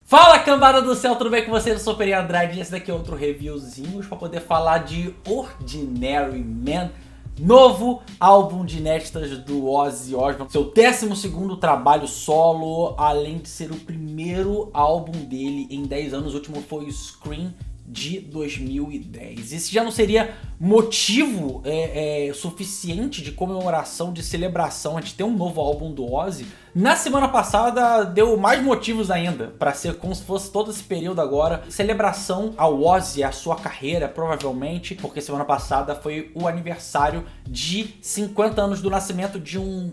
Fala, cambada do céu, tudo bem com vocês? Eu sou o Peri Andrade e esse daqui é outro reviewzinho para poder falar de Ordinary Man, novo álbum de inéditas do Ozzy Osbourne, seu 12º trabalho solo, além de ser o primeiro álbum dele em 10 anos. O último foi o Scream de 2010. Esse já não seria motivo suficiente de comemoração, de celebração, a gente ter um novo álbum do Ozzy. Na semana passada deu mais motivos ainda, para ser como se fosse todo esse período agora, celebração ao Ozzy, a sua carreira, provavelmente, porque semana passada foi o aniversário de 50 anos do nascimento de um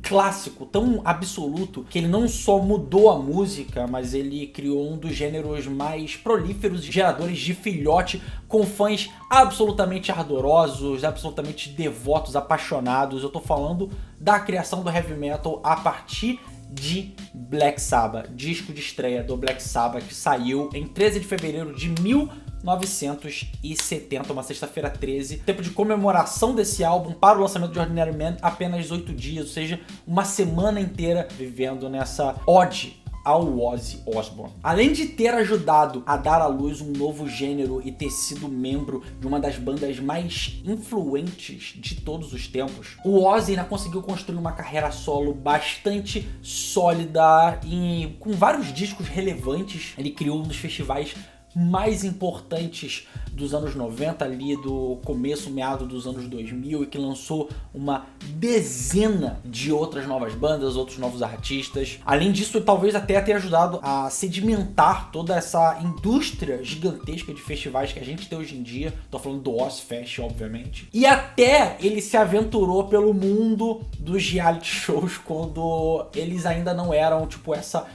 clássico tão absoluto, que ele não só mudou a música, mas ele criou um dos gêneros mais prolíferos, geradores de filhote, com fãs absolutamente ardorosos, absolutamente devotos, apaixonados. Eu tô falando da criação do heavy metal a partir de Black Sabbath, disco de estreia do Black Sabbath, que saiu em 13 de fevereiro de 1970, uma sexta-feira 13. Tempo de comemoração desse álbum para o lançamento de Ordinary Man, apenas 8 dias, ou seja, uma semana inteira vivendo nessa ode ao Ozzy Osbourne. Além de ter ajudado a dar à luz um novo gênero e ter sido membro de uma das bandas mais influentes de todos os tempos, o Ozzy ainda conseguiu construir uma carreira solo bastante sólida e com vários discos relevantes. Ele criou um dos festivais mais importantes dos anos 90, ali do começo, meado dos anos 2000, e que lançou uma dezena de outras novas bandas, outros novos artistas. Além disso, talvez até ter ajudado a sedimentar toda essa indústria gigantesca de festivais que a gente tem hoje em dia. Tô falando do Ozzfest, obviamente. E até ele se aventurou pelo mundo dos reality shows quando eles ainda não eram, tipo, essa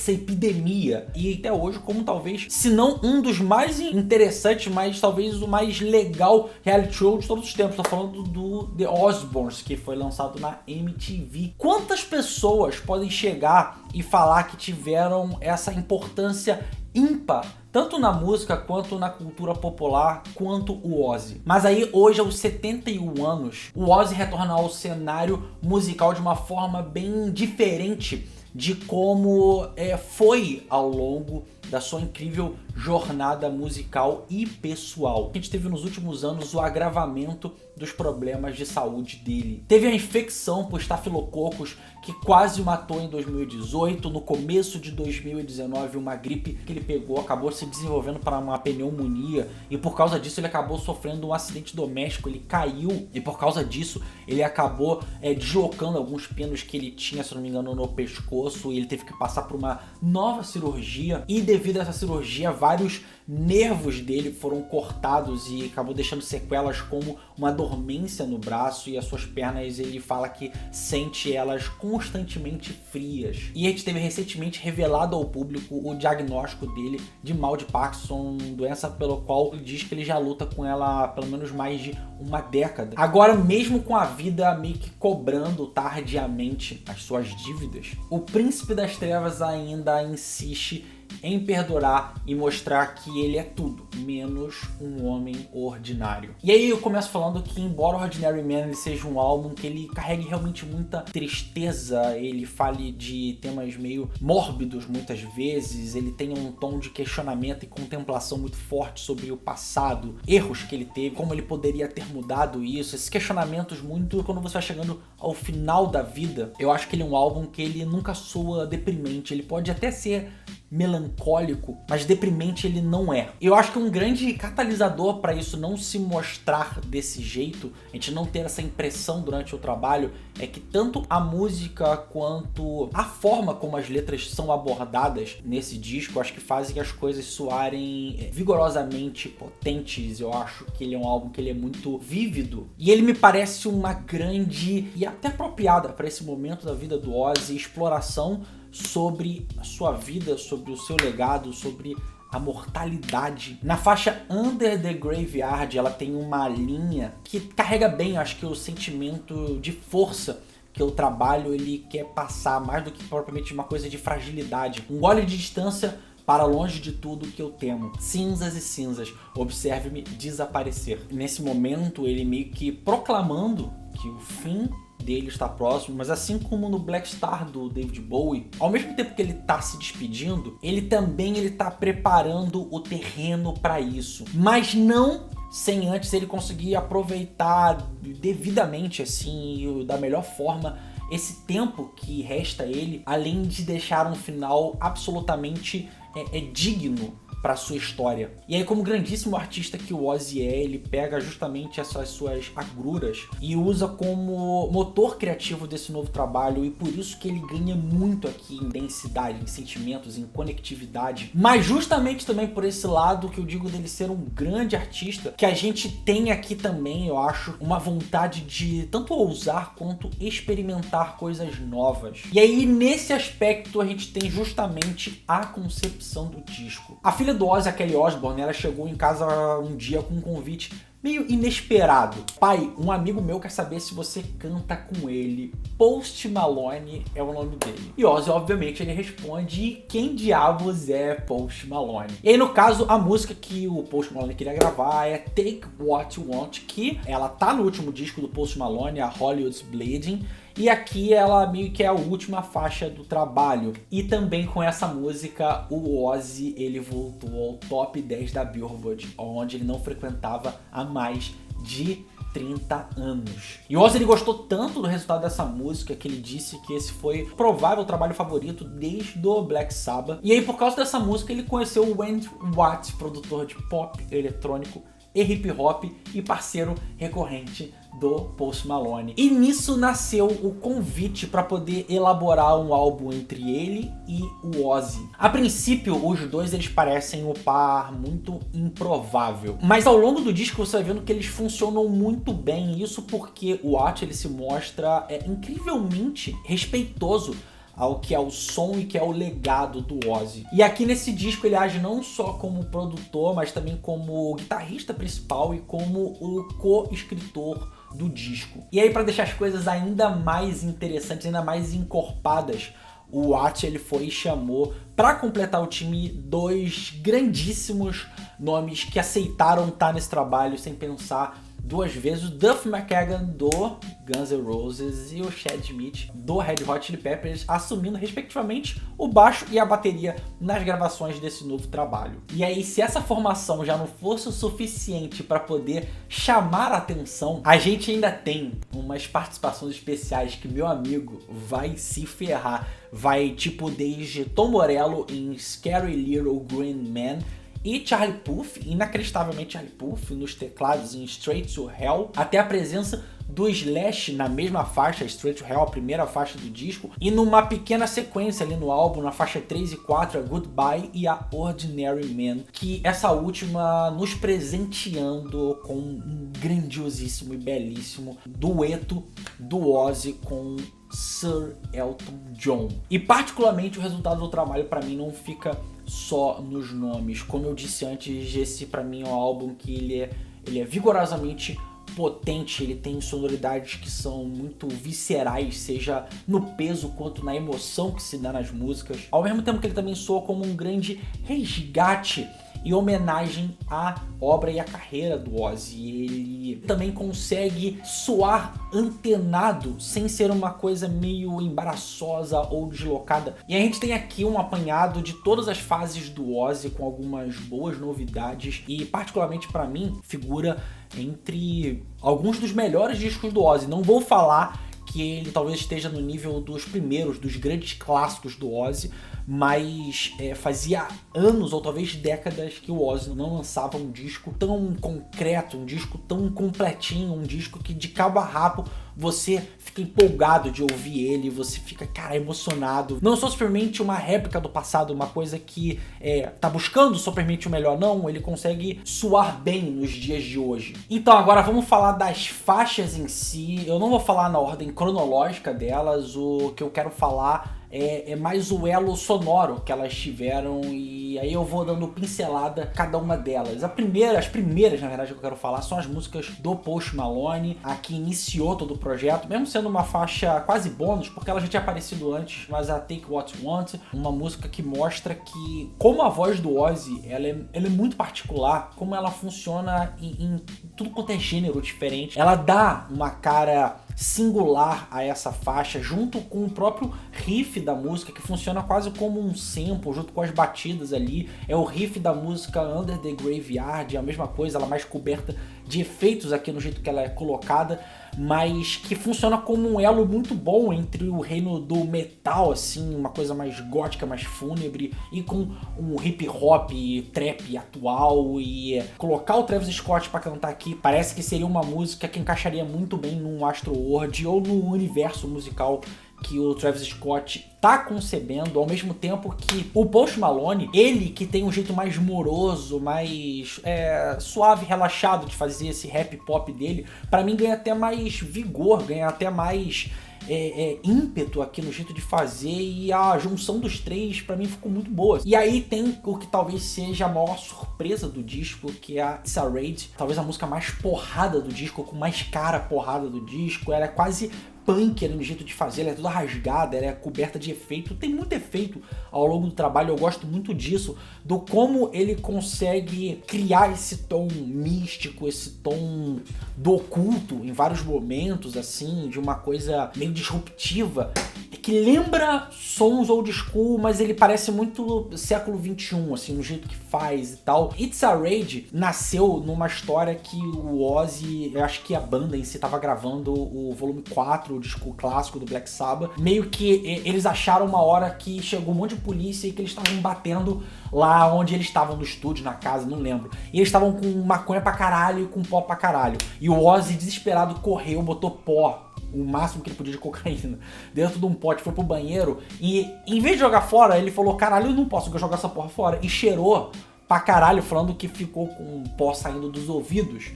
epidemia, e até hoje como talvez, se não um dos mais interessantes, mas talvez o mais legal reality show de todos os tempos. Tô falando do The Osbournes, que foi lançado na MTV. Quantas pessoas podem chegar e falar que tiveram essa importância ímpar, tanto na música, quanto na cultura popular, quanto o Ozzy? Mas aí, hoje, aos 71 anos, o Ozzy retorna ao cenário musical de uma forma bem diferente de como foi ao longo da sua incrível jornada musical e pessoal. A gente teve nos últimos anos o agravamento dos problemas de saúde dele. Teve a infecção por estafilococos que quase o matou em 2018. No começo de 2019, uma gripe que ele pegou acabou se desenvolvendo para uma pneumonia, e por causa disso ele acabou sofrendo um acidente doméstico. Ele caiu e por causa disso ele acabou deslocando alguns pinos que ele tinha, se não me engano, no pescoço, e ele teve que passar por uma nova cirurgia, e devido a essa cirurgia vários nervos dele foram cortados e acabou deixando sequelas como uma dormência no braço, e as suas pernas ele fala que sente elas constantemente frias. E a gente teve recentemente revelado ao público o diagnóstico dele de mal de Parkinson, doença pelo qual ele diz que ele já luta com ela há pelo menos mais de uma década. Agora, mesmo com a vida meio que cobrando tardiamente as suas dívidas, o Príncipe das Trevas ainda insiste em perdurar e mostrar que ele é tudo menos um homem ordinário. E aí eu começo falando que, embora Ordinary Man ele seja um álbum que ele carregue realmente muita tristeza, ele fale de temas meio mórbidos muitas vezes, ele tenha um tom de questionamento e contemplação muito forte sobre o passado, erros que ele teve, como ele poderia ter mudado isso, esses questionamentos muito quando você vai chegando ao final da vida. Eu acho que ele é um álbum que ele nunca soa deprimente, ele pode até ser melancólico, mas deprimente ele não é. Eu acho que um grande catalisador para isso não se mostrar desse jeito, a gente não ter essa impressão durante o trabalho, é que tanto a música quanto a forma como as letras são abordadas nesse disco, acho que fazem as coisas soarem vigorosamente potentes. Eu acho que ele é um álbum que ele é muito vívido, e ele me parece uma grande e até apropriada para esse momento da vida do Ozzy, exploração sobre a sua vida, sobre o seu legado, sobre a mortalidade. Na faixa Under the Graveyard, ela tem uma linha que carrega bem, acho que, o sentimento de força que o trabalho ele quer passar, mais do que propriamente uma coisa de fragilidade. Um gole de distância para longe de tudo que eu temo. Cinzas e cinzas, observe-me desaparecer. Nesse momento, ele meio que proclamando que o fim dele está próximo, mas assim como no Black Star do David Bowie, ao mesmo tempo que ele tá se despedindo, ele também tá preparando o terreno para isso, mas não sem antes ele conseguir aproveitar devidamente, assim, da melhor forma, esse tempo que resta a ele, além de deixar um final absolutamente digno para sua história. E aí, como grandíssimo artista que o Ozzy ele pega justamente essas suas agruras e usa como motor criativo desse novo trabalho, e por isso que ele ganha muito aqui em densidade, em sentimentos, em conectividade. Mas justamente também por esse lado que eu digo dele ser um grande artista, que a gente tem aqui também, eu acho, uma vontade de tanto ousar quanto experimentar coisas novas. E aí, nesse aspecto, a gente tem justamente a concepção do disco. A filha do Ozzy, a Kelly Osbourne, ela chegou em casa um dia com um convite meio inesperado. Pai, um amigo meu quer saber se você canta com ele. Post Malone é o nome dele. E Ozzy, obviamente, ele responde: quem diabos é Post Malone? E aí, no caso, a música que o Post Malone queria gravar é Take What You Want, que ela tá no último disco do Post Malone, a Hollywood's Bleeding. E aqui ela meio que é a última faixa do trabalho. E também com essa música, o Ozzy ele voltou ao top 10 da Billboard, onde ele não frequentava há mais de 30 anos. E o Ozzy ele gostou tanto do resultado dessa música que ele disse que esse foi o provável trabalho favorito desde o Black Sabbath. E aí, por causa dessa música, ele conheceu o Wendy Watt, produtor de pop eletrônico e hip hop e parceiro recorrente do Post Malone. E nisso nasceu o convite para poder elaborar um álbum entre ele e o Ozzy. A princípio, os dois eles parecem um par muito improvável, mas ao longo do disco você vai vendo que eles funcionam muito bem. Isso porque o Watt ele se mostra incrivelmente respeitoso ao que é o som e que é o legado do Ozzy. E aqui nesse disco ele age não só como produtor, mas também como guitarrista principal e como o co-escritor do disco. E aí, para deixar as coisas ainda mais interessantes, ainda mais encorpadas, o Watt ele foi e chamou para completar o time dois grandíssimos nomes que aceitaram estar nesse trabalho sem pensar duas vezes: o Duff McKagan do Guns N' Roses e o Chad Smith do Red Hot Chili Peppers, assumindo respectivamente o baixo e a bateria nas gravações desse novo trabalho. E aí, se essa formação já não fosse o suficiente para poder chamar a atenção, a gente ainda tem umas participações especiais que meu amigo vai se ferrar. Vai tipo desde Tom Morello em Scary Little Green Man, e Charlie Puth, inacreditavelmente Charlie Puth, nos teclados em Straight to Hell, até a presença do Slash na mesma faixa, Straight to Hell, a primeira faixa do disco, e numa pequena sequência ali no álbum, na faixa 3 e 4, a Goodbye e a Ordinary Man, que essa última nos presenteando com um grandiosíssimo e belíssimo dueto do Ozzy com Sir Elton John. E particularmente o resultado do trabalho para mim não fica só nos nomes. Como eu disse antes, esse para mim é um álbum que ele é vigorosamente potente, ele tem sonoridades que são muito viscerais, seja no peso quanto na emoção que se dá nas músicas, ao mesmo tempo que ele também soa como um grande resgate e homenagem à obra e à carreira do Ozzy. Ele também consegue soar antenado, sem ser uma coisa meio embaraçosa ou deslocada. E a gente tem aqui um apanhado de todas as fases do Ozzy, com algumas boas novidades, e particularmente para mim, figura entre alguns dos melhores discos do Ozzy. Não vou falar que ele talvez esteja no nível dos primeiros, dos grandes clássicos do Ozzy, mas fazia anos ou talvez décadas que o Ozzy não lançava um disco tão concreto, um disco tão completinho, um disco que de cabo a rabo você fica empolgado de ouvir ele, você fica, cara, emocionado. Não só simplesmente uma réplica do passado, uma coisa que tá buscando simplesmente o melhor, não, ele consegue soar bem nos dias de hoje. Então agora vamos falar das faixas em si. Eu não vou falar na ordem cronológica delas, o que eu quero falar é mais o elo sonoro que elas tiveram, e e aí eu vou dando pincelada cada uma delas. As primeiras, na verdade, que eu quero falar são as músicas do Post Malone, a que iniciou todo o projeto, mesmo sendo uma faixa quase bônus, porque ela já tinha aparecido antes, mas a Take What You Want, uma música que mostra que, como a voz do Ozzy, ela é muito particular, como ela funciona em tudo quanto é gênero diferente. Ela dá uma cara singular a essa faixa, junto com o próprio riff da música, que funciona quase como um sample, junto com as batidas ali. É o riff da música Under the Graveyard, é a mesma coisa, ela mais coberta de efeitos aqui no jeito que ela é colocada, mas que funciona como um elo muito bom entre o reino do metal, assim, uma coisa mais gótica, mais fúnebre, e com um hip hop, trap atual, e colocar o Travis Scott pra cantar aqui parece que seria uma música que encaixaria muito bem num Astroworld ou no universo musical que o Travis Scott tá concebendo, ao mesmo tempo que o Post Malone, ele que tem um jeito mais moroso, mais suave, relaxado de fazer esse rap pop dele, pra mim ganha até mais vigor, ganha até mais ímpeto aqui no jeito de fazer, e a junção dos três pra mim ficou muito boa. E aí tem o que talvez seja a maior surpresa do disco, que é a It's a Raid, talvez a música mais porrada do disco, com mais cara porrada do disco. Ela é quase punk no jeito de fazer, ela é toda rasgada, ela é coberta de efeito, tem muito efeito ao longo do trabalho. Eu gosto muito disso, do como ele consegue criar esse tom místico, esse tom do oculto em vários momentos, assim, de uma coisa meio disruptiva, que lembra sons old school, mas ele parece muito século XXI, assim, no jeito que faz e tal. It's a Raid nasceu numa história que o Ozzy, eu acho que a banda em si tava gravando o volume 4, o disco clássico do Black Sabbath. Meio que eles acharam uma hora que chegou um monte de polícia e que eles estavam batendo lá onde eles estavam, no estúdio, na casa, não lembro. E eles estavam com maconha pra caralho e com pó pra caralho. E o Ozzy, desesperado, correu, botou pó, o máximo que ele podia de cocaína, dentro de um pote, foi pro banheiro e, em vez de jogar fora, ele falou: caralho, eu não posso jogar essa porra fora, e cheirou pra caralho, falando que ficou com pó saindo dos ouvidos.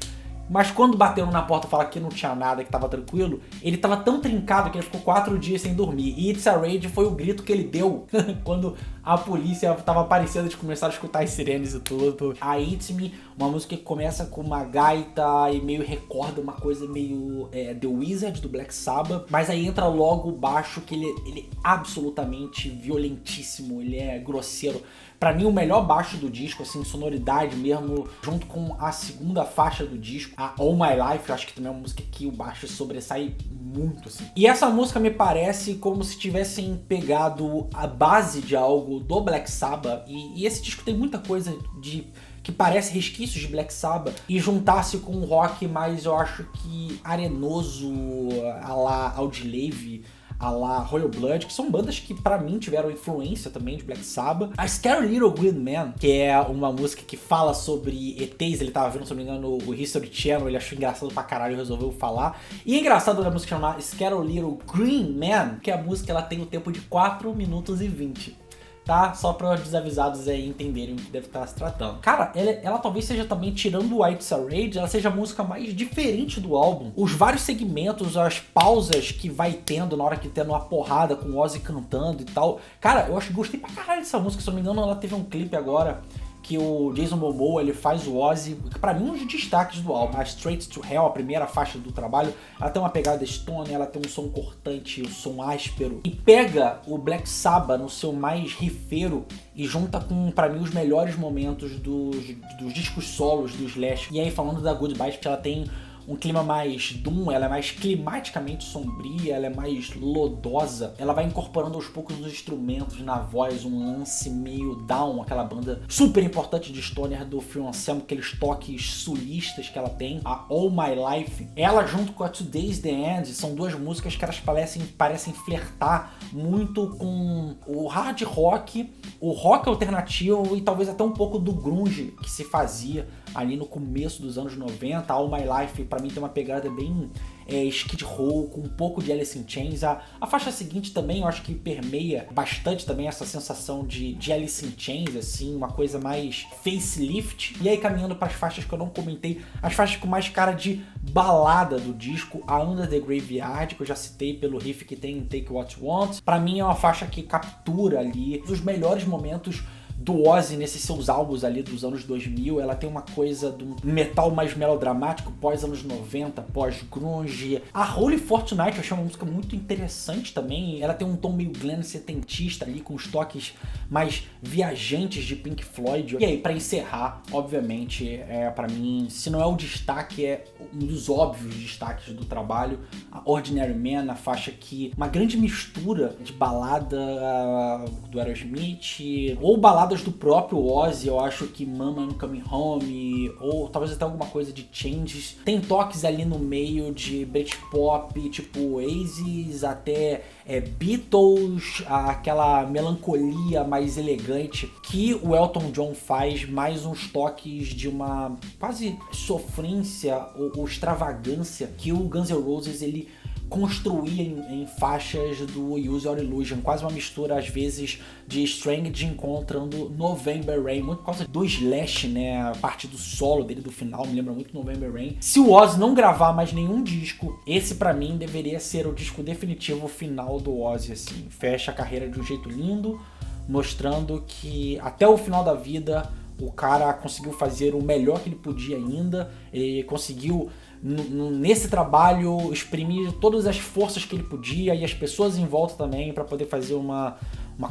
Mas quando bateram na porta e falaram que não tinha nada, que tava tranquilo, ele tava tão trincado que ele ficou 4 dias sem dormir. E It's a Raid foi o grito que ele deu quando a polícia tava aparecendo, eles começaram a escutar as sirenes e tudo. A It's Me, uma música que começa com uma gaita e meio recorda uma coisa meio The Wizard do Black Sabbath, mas aí entra logo o baixo, que ele é absolutamente violentíssimo, ele é grosseiro. Pra mim, o melhor baixo do disco, assim, sonoridade mesmo, junto com a segunda faixa do disco, a All My Life, eu acho que também é uma música que o baixo sobressai muito, assim. E essa música me parece como se tivessem pegado a base de algo do Black Sabbath, e esse disco tem muita coisa que parece resquícios de Black Sabbath, e juntar-se com um rock mais, eu acho que arenoso, a la Audioslave, a la Royal Blood, que são bandas que pra mim tiveram influência também de Black Sabbath. A Scary Little Green Man, que é uma música que fala sobre ETs, ele tava vendo, se não me engano, o History Channel, ele achou engraçado pra caralho e resolveu falar. E é engraçado a música chamar Scary Little Green Man, que a música ela tem o tempo de 4 minutos e 20. Tá? Só para os desavisados aí entenderem o que deve estar se tratando. Cara, ela talvez seja também, tirando o It's a Raid, ela seja a música mais diferente do álbum. Os vários segmentos, as pausas que vai tendo na hora que tendo uma porrada com o Ozzy cantando e tal. Cara, eu acho que gostei pra caralho dessa música. Se eu não me engano, ela teve um clipe agora que o Jason Momoa, ele faz o Ozzy, que pra mim é um dos destaques do álbum. A Straight to Hell, a primeira faixa do trabalho, ela tem uma pegada stone, ela tem um som cortante, um som áspero, e pega o Black Sabbath no seu mais rifeiro e junta com, pra mim, os melhores momentos dos discos solos do Slash. E aí, falando da Goodbye, porque ela tem um clima mais doom, ela é mais climaticamente sombria, ela é mais lodosa, ela vai incorporando aos poucos os instrumentos na voz, um lance meio down, aquela banda super importante de stoner do Phil Anselmo, aqueles toques sulistas que ela tem. A All My Life, ela junto com a Today's The End, são duas músicas que elas parecem flertar muito com o hard rock, o rock alternativo e talvez até um pouco do grunge que se fazia ali no começo dos anos 90. A All My Life, pra mim, tem uma pegada bem Skid Row, com um pouco de Alice in Chains. A faixa seguinte também, eu acho que permeia bastante também essa sensação de Alice in Chains, assim, uma coisa mais facelift. E aí, caminhando para as faixas que eu não comentei, as faixas com mais cara de balada do disco, a Under the Graveyard, que eu já citei pelo riff que tem em Take What You Want. Pra mim, é uma faixa que captura ali os melhores momentos do Ozzy nesses seus álbuns ali dos anos 2000. Ela tem uma coisa do metal mais melodramático, pós anos 90, pós grunge. A Holy Fortnite eu achei uma música muito interessante também. Ela tem um tom meio Glenn setentista ali, com os toques mais viajantes de Pink Floyd. E aí, pra encerrar, obviamente, pra mim, se não é o destaque, é um dos óbvios destaques do trabalho, a Ordinary Man, a faixa que uma grande mistura de balada do Aerosmith ou baladas do próprio Ozzy. Eu acho que Mama I'm Coming Home, ou talvez até alguma coisa de Changes. Tem toques ali no meio de Britpop, tipo Oasis, até Beatles, aquela melancolia mais elegante que o Elton John faz, mais uns toques de uma quase sofrência ou extravagância que o Guns N' Roses ele construía em faixas do Use Your Illusion, quase uma mistura às vezes de Strange encontrando November Rain, muito por causa do Slash, né, a parte do solo dele do final me lembra muito November Rain. Se o Ozzy não gravar mais nenhum disco, esse pra mim deveria ser o disco definitivo final do Ozzy, assim, fecha a carreira de um jeito lindo, mostrando que até o final da vida o cara conseguiu fazer o melhor que ele podia ainda, ele conseguiu nesse trabalho exprimir todas as forças que ele podia e as pessoas em volta também para poder fazer uma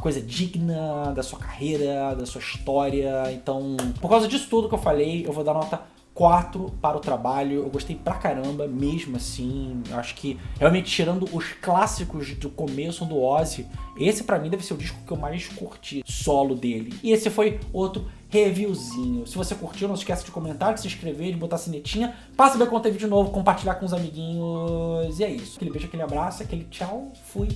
coisa digna da sua carreira, da sua história. Então, por causa disso tudo que eu falei, eu vou dar nota 4 para o trabalho. Eu gostei pra caramba, mesmo assim. Acho que, realmente, tirando os clássicos do começo do Ozzy, esse pra mim deve ser o disco que eu mais curti, solo dele. E esse foi outro reviewzinho. Se você curtiu, não esquece de comentar, de se inscrever, de botar a sinetinha, pra saber quando tem vídeo novo, compartilhar com os amiguinhos. E é isso. Aquele beijo, aquele abraço, aquele tchau. Fui.